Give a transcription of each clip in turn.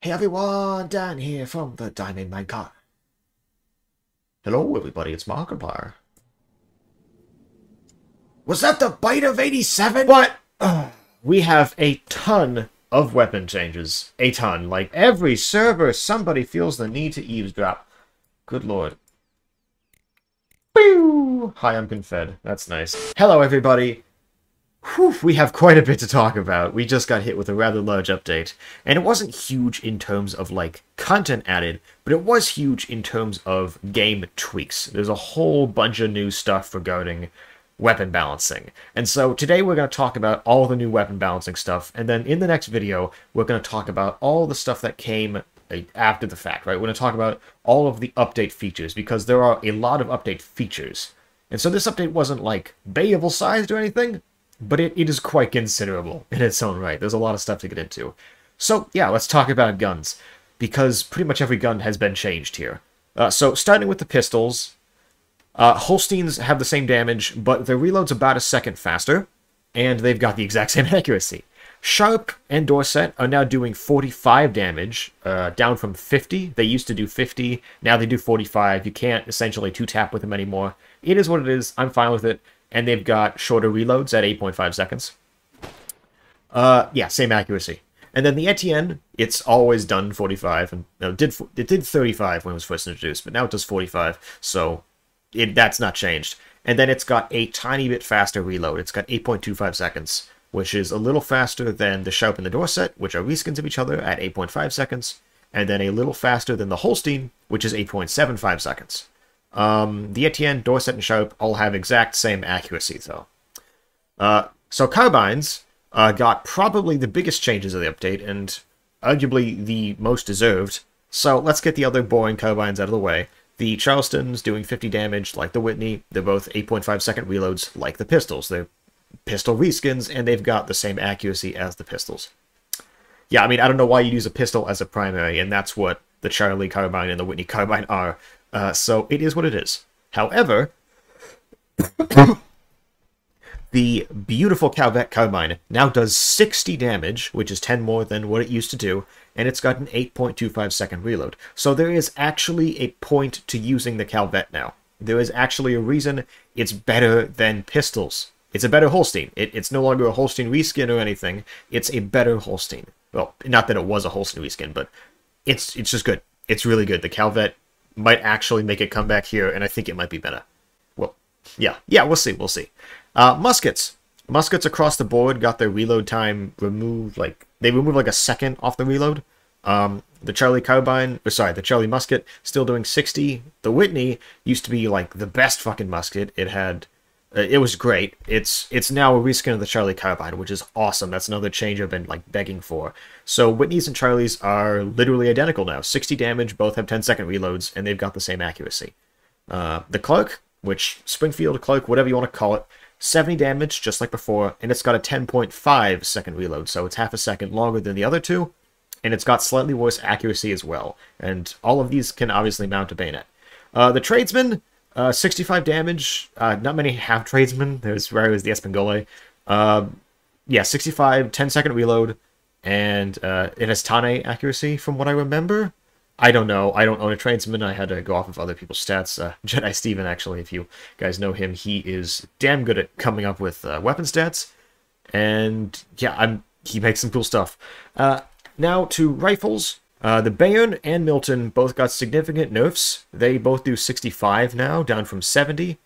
Hey everyone, Dan here from the Diamond Minecart. Hello everybody, it's Markiplier. Was that the bite of 87? What? We have a ton of weapon changes. A ton. Like, every server, somebody feels the need to eavesdrop. Good lord. Pew! Hi, I'm Confed. That's nice. Hello everybody. Whew, we have quite a bit to talk about. We just got hit with a rather large update. And it wasn't huge in terms of, like, content added, but it was huge in terms of game tweaks. There's a whole bunch of new stuff regarding weapon balancing. And so today we're going to talk about all the new weapon balancing stuff, and then in the next video, we're going to talk about all the stuff that came after the fact, right? We're going to talk about all of the update features, because there are a lot of update features. And so this update wasn't, like, Bayable-sized or anything, but it is quite considerable in its own right. There's a lot of stuff to get into. So, yeah, let's talk about guns, because pretty much every gun has been changed here. So, starting with the pistols, Holsteins have the same damage, but their reload's about a second faster, and they've got the exact same accuracy. Sharp and Dorset are now doing 45 damage, down from 50. They used to do 50, now they do 45. You can't essentially two-tap with them anymore. It is what it is, I'm fine with it. And they've got shorter reloads at 8.5 seconds. Yeah, same accuracy. And then the Etienne, it's always done 45. And no, it did 35 when it was first introduced, but now it does 45. So that's not changed. And then it's got a tiny bit faster reload. It's got 8.25 seconds, which is a little faster than the Sharp and the Dorset, which are reskins of each other at 8.5 seconds. And then a little faster than the Holstein, which is 8.75 seconds. The Etienne, Dorset, and Sharp all have exact same accuracy, though. So Carbines got probably the biggest changes of the update, and arguably the most deserved. So let's get the other boring Carbines out of the way. The Charleston's doing 50 damage, like the Whitney. They're both 8.5 second reloads, like the pistols. They're pistol reskins, and they've got the same accuracy as the pistols. Yeah, I mean, I don't know why you'd use a pistol as a primary, and that's what the Charlie Carbine and the Whitney Carbine are. So it is what it is. However, the beautiful Calvet Carbine now does 60 damage, which is 10 more than what it used to do, and it's got an 8.25 second reload. So there is actually a point to using the Calvet now. There is actually a reason it's better than pistols. It's a better Holstein. It's no longer a Holstein reskin or anything. It's a better Holstein. Well, not that it was a Holstein reskin, but it's just good. It's really good. The Calvet might actually make a comeback here, and I think it might be better. Well, yeah, we'll see, Muskets. Muskets across the board got their reload time removed, they removed like a second off the reload. The Charlie Carbine, or sorry, the Charlie Musket, still doing 60. The Whitney used to be, like, the best fucking musket. It was great. It's now a reskin of the Charlie Carbine, which is awesome. That's another change I've been, like, begging for. So Whitneys and Charlies are literally identical now. 60 damage, both have 10-second reloads, and they've got the same accuracy. The Clark, which Springfield, Clark, whatever you want to call it, 70 damage, just like before, and it's got a 10.5 second reload, so it's half a second longer than the other two, and it's got slightly worse accuracy as well. And all of these can obviously mount a bayonet. The Tradesman, 65 damage. Not many have tradesmen. There's rare as the Espingole. Yeah, 65, 10-second reload, and it has Tane accuracy from what I remember. I don't know. I don't own a tradesman. I had to go off of other people's stats. Jedi Steven, actually, if you guys know him, he is damn good at coming up with weapon stats. And yeah, he makes some cool stuff. Now to rifles. The Bayern and Milton both got significant nerfs. They both do 65 now, down from 70.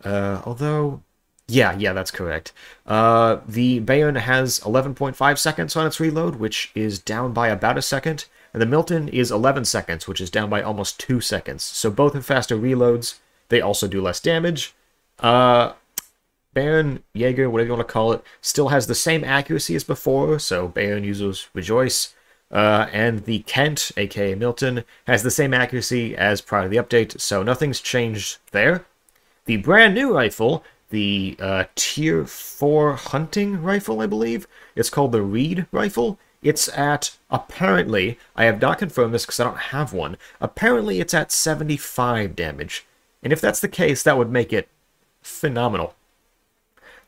Although, yeah, that's correct. The Bayern has 11.5 seconds on its reload, which is down by about a second. And the Milton is 11 seconds, which is down by almost 2 seconds. So both have faster reloads. They also do less damage. Baron, Jaeger, whatever you want to call it, still has the same accuracy as before. So Baron uses Rejoice. And the Kent, aka Milton, has the same accuracy as prior to the update, so nothing's changed there. The brand new rifle, the Tier 4 hunting rifle, I believe, it's called the Reed rifle. It's at, apparently, I have not confirmed this because I don't have one, apparently it's at 75 damage. And if that's the case, that would make it phenomenal.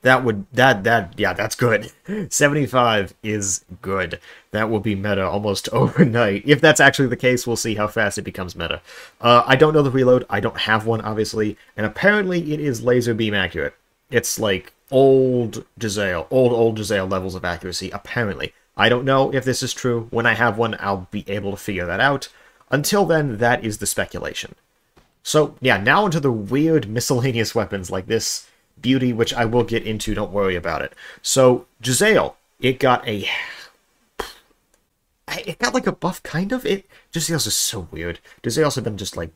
Yeah, that's good. 75 is good. That will be meta almost overnight. If that's actually the case, we'll see how fast it becomes meta. I don't know the reload. I don't have one, obviously. And apparently it is laser beam accurate. It's like old Giselle levels of accuracy, apparently. I don't know if this is true. When I have one, I'll be able to figure that out. Until then, that is the speculation. So, yeah, now into the weird miscellaneous weapons like this beauty, which I will get into, don't worry about it. So, Giselle, it got like a buff, kind of. Giselle's is so weird. Giselle's have been just, like,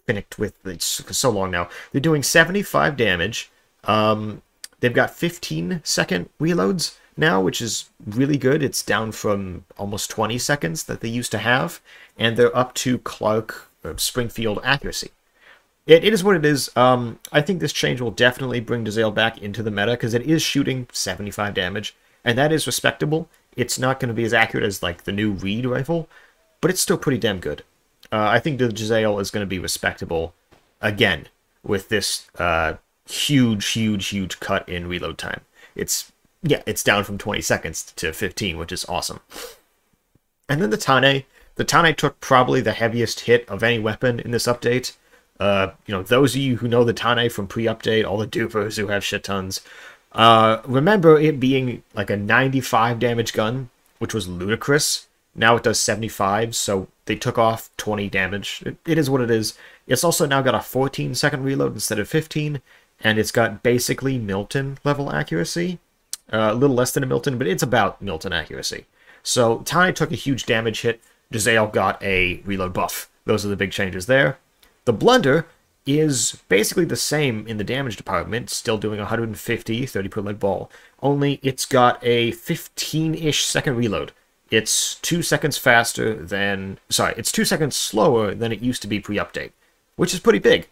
finished with it for so long now. They're doing 75 damage. They've got 15-second reloads now, which is really good. It's down from almost 20 seconds that they used to have, and they're up to Clark Springfield accuracy. It is what it is. I think this change will definitely bring Giselle back into the meta, because it is shooting 75 damage, and that is respectable. It's not going to be as accurate as, like, the new Reed rifle, but it's still pretty damn good. I think the Giselle is going to be respectable, again, with this huge cut in reload time. It's down from 20 seconds to 15, which is awesome. And then the Tane. The Tane took probably the heaviest hit of any weapon in this update. Those of you who know the Tane from pre-update, all the dupers who have shit tons, remember it being like a 95 damage gun, which was ludicrous. Now it does 75, so they took off 20 damage. It is what it is. It's also now got a 14-second reload instead of 15, and it's got basically Milton level accuracy. A little less than a Milton, but it's about Milton accuracy. So Tane took a huge damage hit. Giselle got a reload buff. Those are the big changes there. The Blunder is basically the same in the damage department, still doing 150, 30 per lead ball, only it's got a 15-ish second reload. It's 2 seconds faster than... Sorry, it's 2 seconds slower than it used to be pre-update, which is pretty big.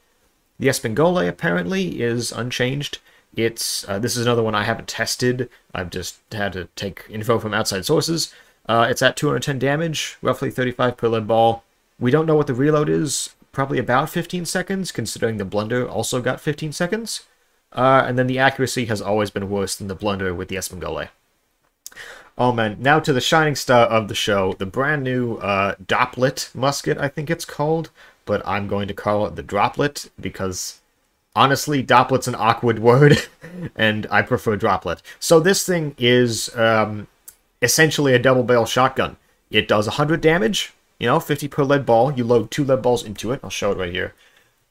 The Espingole, apparently, is unchanged. This is another one I haven't tested. I've just had to take info from outside sources. It's at 210 damage, roughly 35 per lead ball. We don't know what the reload is. Probably about 15 seconds, considering the Blunder also got 15 seconds. And then the accuracy has always been worse than the Blunder with the Espingole. Oh man, now to the shining star of the show, the brand new Droplet musket, I think it's called. But I'm going to call it the Droplet, because honestly, Droplet's an awkward word, and I prefer Droplet. So this thing is essentially a double barrel shotgun. It does 100 damage, 50 per lead ball. You load 2 lead balls into it. I'll show it right here.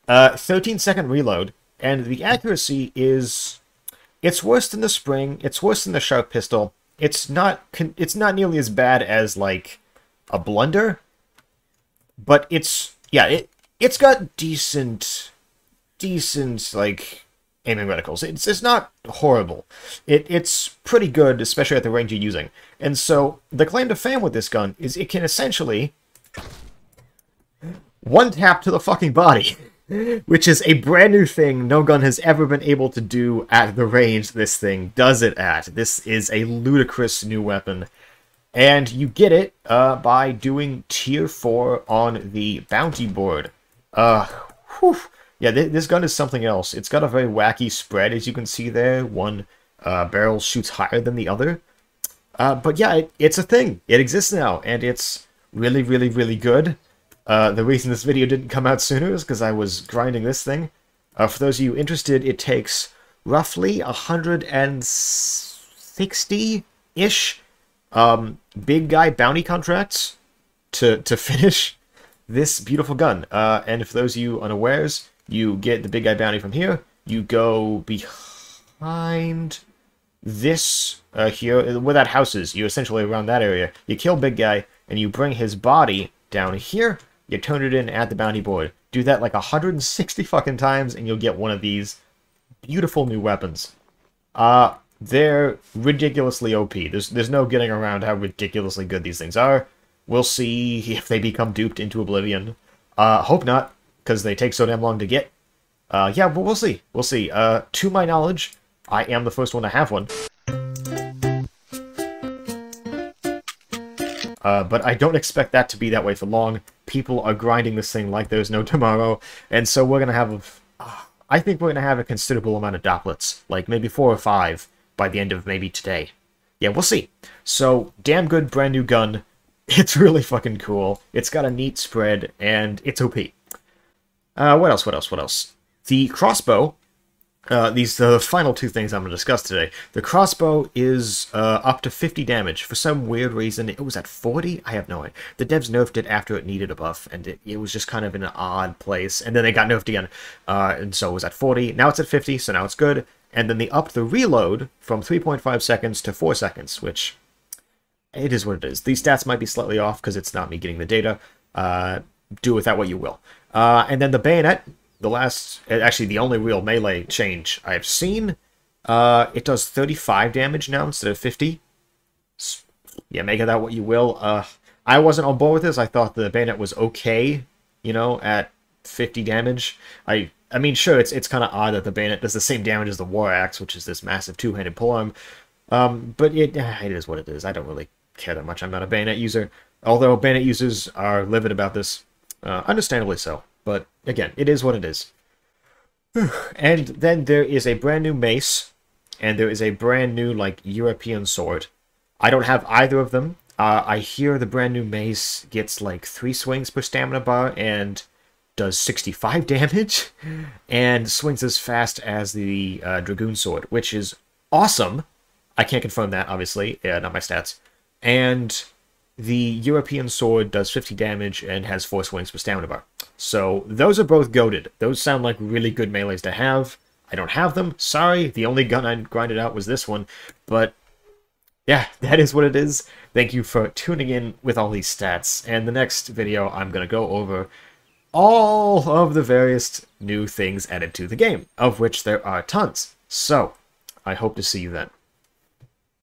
13-second reload, and the accuracy is... It's worse than the Spring. It's worse than the Sharp Pistol. It's not nearly as bad as, like, a Blunder, but it's... Yeah, it's got decent, like, aiming reticles. It's not horrible. It's pretty good, especially at the range you're using. And so, the claim to fame with this gun is it can essentially one tap to the fucking body, which is a brand new thing no gun has ever been able to do at the range this thing does it at. This is a ludicrous new weapon. And you get it by doing Tier 4 on the bounty board. Yeah, this gun is something else. It's got a very wacky spread, as you can see there. One barrel shoots higher than the other. But yeah, it's a thing. It exists now, and it's really, really, really good. The reason this video didn't come out sooner is because I was grinding this thing. For those of you interested, it takes roughly 160-ish big guy bounty contracts to finish this beautiful gun. And for those of you unawares, you get the big guy bounty from here. You go behind this here, where that house is. You essentially around that area. You kill big guy, and you bring his body down here. You turn it in at the bounty board. Do that like 160 fucking times, and you'll get one of these beautiful new weapons. They're ridiculously OP. There's no getting around how ridiculously good these things are. We'll see if they become duped into oblivion. Hope not, because they take so damn long to get. Yeah, but we'll see. We'll see. To my knowledge, I am the first one to have one. But I don't expect that to be that way for long. People are grinding this thing like there's no tomorrow, and so we're gonna have... I think we're going to have a considerable amount of Dopplets, like maybe 4 or 5 by the end of maybe today. Yeah, we'll see. So, damn good brand new gun. It's really fucking cool. It's got a neat spread, and it's OP. What else? The crossbow. These are the final two things I'm going to discuss today. The crossbow is up to 50 damage. For some weird reason, it was at 40? I have no idea. The devs nerfed it after it needed a buff, and it was just kind of in an odd place. And then they got nerfed again, and so it was at 40. Now it's at 50, so now it's good. And then they upped the reload from 3.5 seconds to 4 seconds, which... it is what it is. These stats might be slightly off because it's not me getting the data. Do with that what you will. And then the bayonet, actually the only real melee change I've seen, it does 35 damage now instead of 50. Yeah, make of that what you will. I wasn't on board with this. I thought the bayonet was okay, you know, at 50 damage. I mean, sure, it's kind of odd that the bayonet does the same damage as the war axe, which is this massive two-handed polearm. But it is what it is. I don't really care that much. I'm not a bayonet user, although bayonet users are livid about this, understandably so. But again, it is what it is. And then there is a brand new mace, and there is a brand new like European sword. I don't have either of them. I hear the brand new mace gets like 3 swings per stamina bar and does 65 damage, and swings as fast as the Dragoon sword, which is awesome. I can't confirm that, obviously. Yeah, not my stats. And the European sword does 50 damage and has 4 swings per stamina bar. So those are both goated. Those sound like really good melees to have. I don't have them. Sorry, the only gun I grinded out was this one. But yeah, that is what it is. Thank you for tuning in with all these stats. And the next video, I'm going to go over all of the various new things added to the game, of which there are tons. So, I hope to see you then.